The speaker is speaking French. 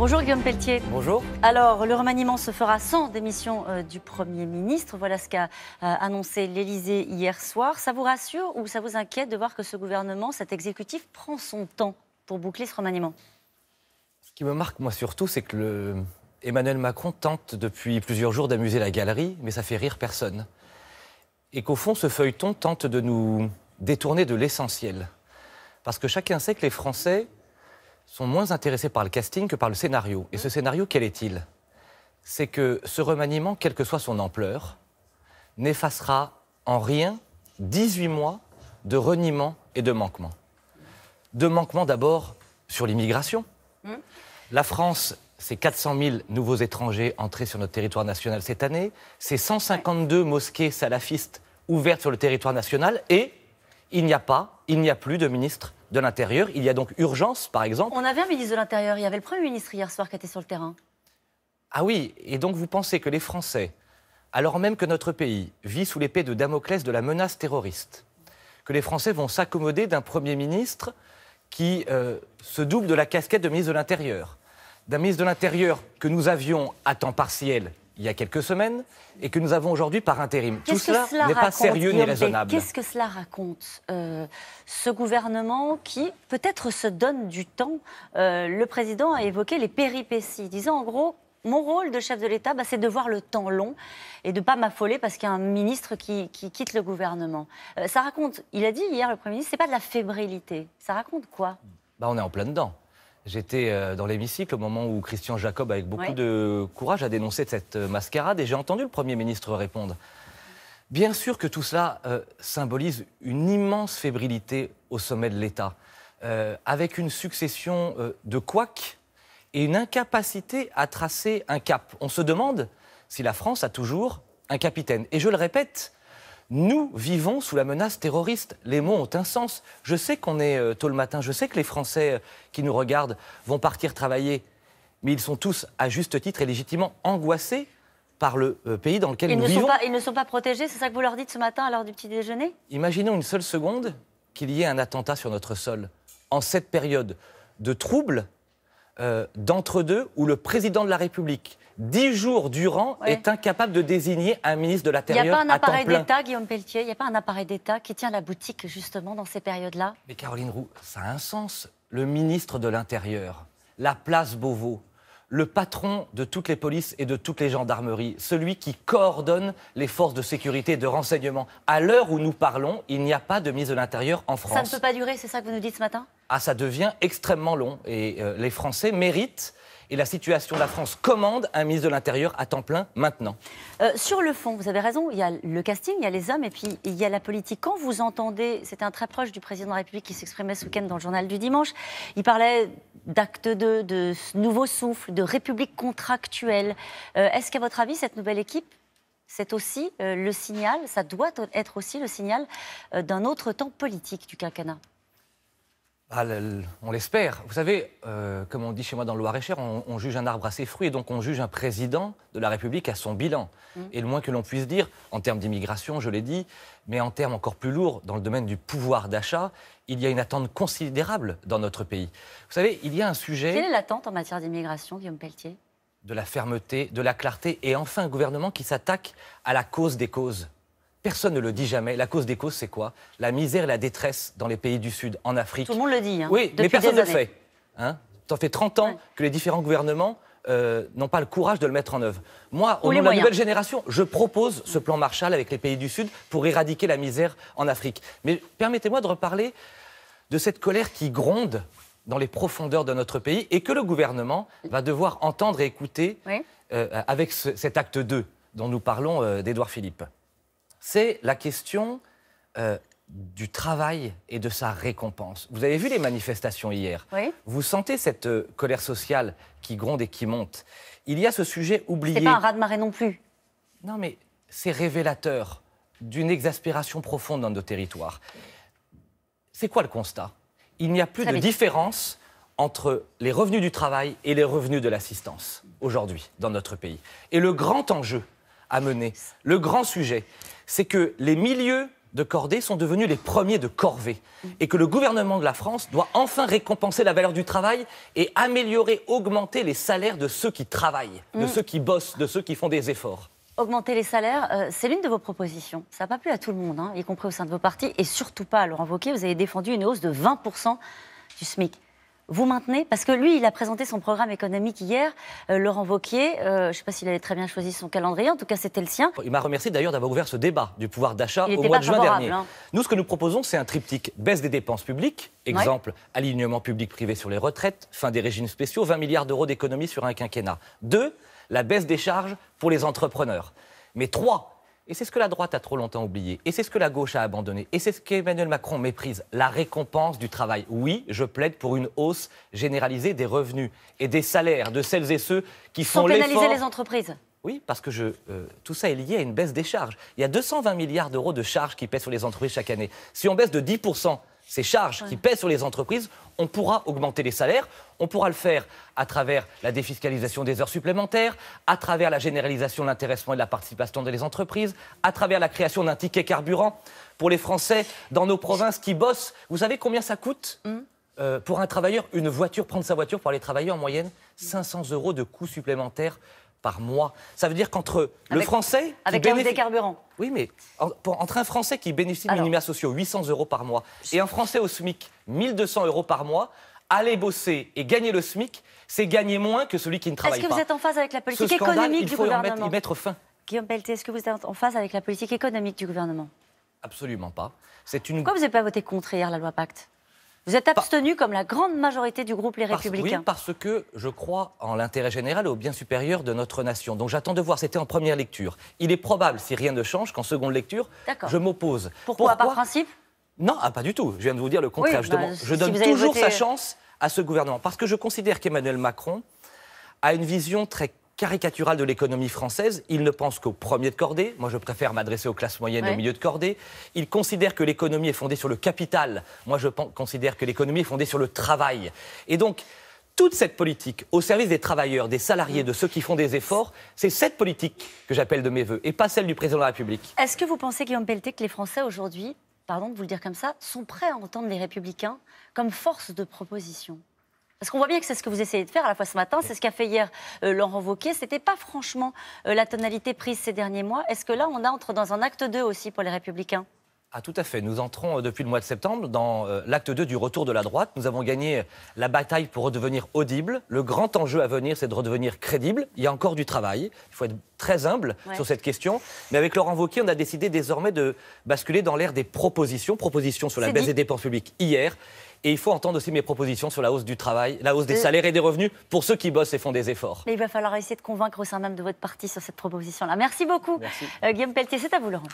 Bonjour Guillaume Pelletier. Bonjour. Alors, le remaniement se fera sans démission du Premier ministre. Voilà ce qu'a annoncé l'Élysée hier soir. Ça vous rassure ou ça vous inquiète de voir que ce gouvernement, cet exécutif, prend son temps pour boucler ce remaniement? Ce qui me marque, moi, surtout, c'est que Emmanuel Macron tente depuis plusieurs jours d'amuser la galerie, mais ça fait rire personne. Et qu'au fond, ce feuilleton tente de nous détourner de l'essentiel. Parce que chacun sait que les Français sont moins intéressés par le casting que par le scénario. Et ce scénario, quel est-il? C'est que ce remaniement, quelle que soit son ampleur, n'effacera en rien 18 mois de reniement et de manquement. De manquement d'abord sur l'immigration. La France, c'est 400 000 nouveaux étrangers entrés sur notre territoire national cette année. C'est 152 mosquées salafistes ouvertes sur le territoire national. Et il n'y a plus de ministre de l'Intérieur. Il y a donc urgence, par exemple. On avait un ministre de l'Intérieur. Il y avait le Premier ministre hier soir qui était sur le terrain. Ah oui, et donc vous pensez que les Français, alors même que notre pays vit sous l'épée de Damoclès de la menace terroriste, que les Français vont s'accommoder d'un Premier ministre qui se double de la casquette de ministre de l'Intérieur, d'un ministre de l'Intérieur que nous avions à temps partiel il y a quelques semaines et que nous avons aujourd'hui par intérim. Tout cela n'est pas sérieux ni raisonnable. Qu'est-ce que cela raconte, ce gouvernement qui peut-être se donne du temps? Le président a évoqué les péripéties, disant en gros, mon rôle de chef de l'État, c'est de voir le temps long et de ne pas m'affoler parce qu'il y a un ministre qui quitte le gouvernement. Ça raconte, il a dit hier, le Premier ministre, c'est pas de la fébrilité. Ça raconte quoi? On est en plein dedans. J'étais dans l'hémicycle au moment où Christian Jacob, avec beaucoup de courage, a dénoncé cette mascarade et j'ai entendu le Premier ministre répondre. Bien sûr que tout cela symbolise une immense fébrilité au sommet de l'État, avec une succession de couacs et une incapacité à tracer un cap. On se demande si la France a toujours un capitaine. Et je le répète, nous vivons sous la menace terroriste. Les mots ont un sens. Je sais qu'on est tôt le matin, je sais que les Français qui nous regardent vont partir travailler, mais ils sont tous, à juste titre et légitimement, angoissés par le pays dans lequel nous vivons. Ils ne sont pas protégés, c'est ça que vous leur dites ce matin à l'heure du petit déjeuner? Imaginons une seule seconde qu'il y ait un attentat sur notre sol. En cette période de trouble, d'entre-deux, où le président de la République, 10 jours durant, est incapable de désigner un ministre de l'Intérieur à temps plein. Il n'y a pas un appareil d'État, Guillaume Pelletier, il n'y a pas un appareil d'État qui tient la boutique justement dans ces périodes-là? Mais Caroline Roux, ça a un sens. Le ministre de l'Intérieur, la place Beauvau, le patron de toutes les polices et de toutes les gendarmeries, celui qui coordonne les forces de sécurité et de renseignement. À l'heure où nous parlons, il n'y a pas de ministre de l'Intérieur en France. Ça ne peut pas durer, c'est ça que vous nous dites ce matin? Ah, ça devient extrêmement long. Et les Français méritent, et la situation de la France commande, un ministre de l'Intérieur à temps plein maintenant. Sur le fond, vous avez raison, il y a le casting, il y a les hommes et puis il y a la politique. Quand vous entendez, c'était un très proche du président de la République qui s'exprimait ce week-end dans le journal du dimanche, il parlait d'acte 2, de nouveau souffle, de république contractuelle. Est-ce qu'à votre avis, cette nouvelle équipe, c'est aussi le signal, ça doit être aussi le signal d'un autre temps politique du quinquennat? On l'espère. Vous savez, comme on dit chez moi dans le Loir-et-Cher, on juge un arbre à ses fruits et donc on juge un président de la République à son bilan. Et le moins que l'on puisse dire, en termes d'immigration, je l'ai dit, mais en termes encore plus lourds, dans le domaine du pouvoir d'achat, il y a une attente considérable dans notre pays. Vous savez, il y a un sujet... Quelle est l'attente en matière d'immigration, Guillaume Pelletier? De la fermeté, de la clarté et enfin un gouvernement qui s'attaque à la cause des causes. Personne ne le dit jamais. La cause des causes, c'est quoi? La misère et la détresse dans les pays du Sud, en Afrique. Tout le monde le dit, oui, mais personne ne le fait. Ça fait 30 ans que les différents gouvernements n'ont pas le courage de le mettre en œuvre. Moi, au nom de la nouvelle génération, je propose ce plan Marshall avec les pays du Sud pour éradiquer la misère en Afrique. Mais permettez-moi de reparler de cette colère qui gronde dans les profondeurs de notre pays et que le gouvernement va devoir entendre et écouter avec cet acte 2 dont nous parlons d'Édouard Philippe. C'est la question du travail et de sa récompense. Vous avez vu les manifestations hier? Vous sentez cette colère sociale qui gronde et qui monte? Il y a ce sujet oublié. C'est pas un raz-de-marée non plus. Non, mais c'est révélateur d'une exaspération profonde dans nos territoires. C'est quoi le constat? Il n'y a plus de différence entre les revenus du travail et les revenus de l'assistance aujourd'hui dans notre pays. Et le grand enjeu à mener, le grand sujet, c'est que les milieux de cordée sont devenus les premiers de corvée et que le gouvernement de la France doit enfin récompenser la valeur du travail et améliorer, augmenter les salaires de ceux qui travaillent, de ceux qui bossent, de ceux qui font des efforts. Augmenter les salaires, c'est l'une de vos propositions. Ça n'a pas plu à tout le monde, y compris au sein de vos partis, et surtout pas à Laurent Wauquiez. Vous avez défendu une hausse de 20% du SMIC. Vous maintenez, parce que lui, il a présenté son programme économique hier, Laurent Wauquiez, je ne sais pas s'il avait très bien choisi son calendrier, en tout cas c'était le sien. Il m'a remercié d'ailleurs d'avoir ouvert ce débat du pouvoir d'achat au mois de juin dernier. Nous, ce que nous proposons, c'est un triptyque. Baisse des dépenses publiques, exemple, alignement public-privé sur les retraites, fin des régimes spéciaux, 20 milliards d'euros d'économies sur un quinquennat. 2, la baisse des charges pour les entrepreneurs. Mais 3, et c'est ce que la droite a trop longtemps oublié, et c'est ce que la gauche a abandonné, et c'est ce qu'Emmanuel Macron méprise, la récompense du travail. Oui, je plaide pour une hausse généralisée des revenus et des salaires de celles et ceux qui font l'effort. Sans pénaliser les entreprises. Oui, parce que tout ça est lié à une baisse des charges. Il y a 220 milliards d'euros de charges qui pèsent sur les entreprises chaque année. Si on baisse de 10% ces charges qui pèsent sur les entreprises, on pourra augmenter les salaires. On pourra le faire à travers la défiscalisation des heures supplémentaires, à travers la généralisation de l'intéressement et de la participation des entreprises, à travers la création d'un ticket carburant pour les Français dans nos provinces qui bossent. Vous savez combien ça coûte pour un travailleur, une voiture, prendre sa voiture pour aller travailler en moyenne 500 € de coûts supplémentaires par mois. Ça veut dire qu'entre le Français... Avec la hausse des carburants. Oui, mais entre un Français qui bénéficie de minima sociaux, 800 € par mois, et un Français au SMIC, 1200 € par mois, aller bosser et gagner le SMIC, c'est gagner moins que celui qui ne travaille pas. Est-ce que vous êtes en phase avec la politique économique du gouvernement ? Il faut y mettre fin. Guillaume Pelletier, est-ce que vous êtes en phase avec la politique économique du gouvernement ? Absolument pas. Pourquoi vous n'avez pas voté contre hier la loi Pacte ? Vous êtes abstenu comme la grande majorité du groupe Les Républicains. Oui, parce que je crois en l'intérêt général et au bien supérieur de notre nation. Donc j'attends de voir, c'était en première lecture. Il est probable, si rien ne change, qu'en seconde lecture, je m'oppose. Pourquoi par principe ? Non, pas du tout. Je viens de vous dire le contraire. Je donne toujours sa chance à ce gouvernement. Parce que je considère qu'Emmanuel Macron a une vision très caricaturale de l'économie française. Il ne pense qu'au premier de cordée. Moi, je préfère m'adresser aux classes moyennes et au milieu de cordée. Il considère que l'économie est fondée sur le capital. Moi, je considère que l'économie est fondée sur le travail. Et donc, toute cette politique au service des travailleurs, des salariés, de ceux qui font des efforts, c'est cette politique que j'appelle de mes voeux et pas celle du président de la République. Est-ce que vous pensez, Guillaume Pelletier, que les Français aujourd'hui, pardon de vous le dire comme ça, sont prêts à entendre les Républicains comme force de proposition ? Parce qu'on voit bien que c'est ce que vous essayez de faire à la fois ce matin, c'est ce qu'a fait hier Laurent Wauquiez. C'était pas franchement la tonalité prise ces derniers mois. Est-ce que là, on entre dans un acte 2 aussi pour les Républicains ? Ah, tout à fait. Nous entrons depuis le mois de septembre dans l'acte 2 du retour de la droite. Nous avons gagné la bataille pour redevenir audible. Le grand enjeu à venir, c'est de redevenir crédible. Il y a encore du travail. Il faut être très humble sur cette question. Mais avec Laurent Wauquiez, on a décidé désormais de basculer dans l'ère des propositions. Propositions sur la baisse des dépenses publiques hier. Et il faut entendre aussi mes propositions sur la hausse du travail, la hausse des salaires et des revenus pour ceux qui bossent et font des efforts. Mais il va falloir essayer de convaincre au sein même de votre parti sur cette proposition-là. Merci beaucoup. Merci. Guillaume Pelletier, c'est à vous, Laurent.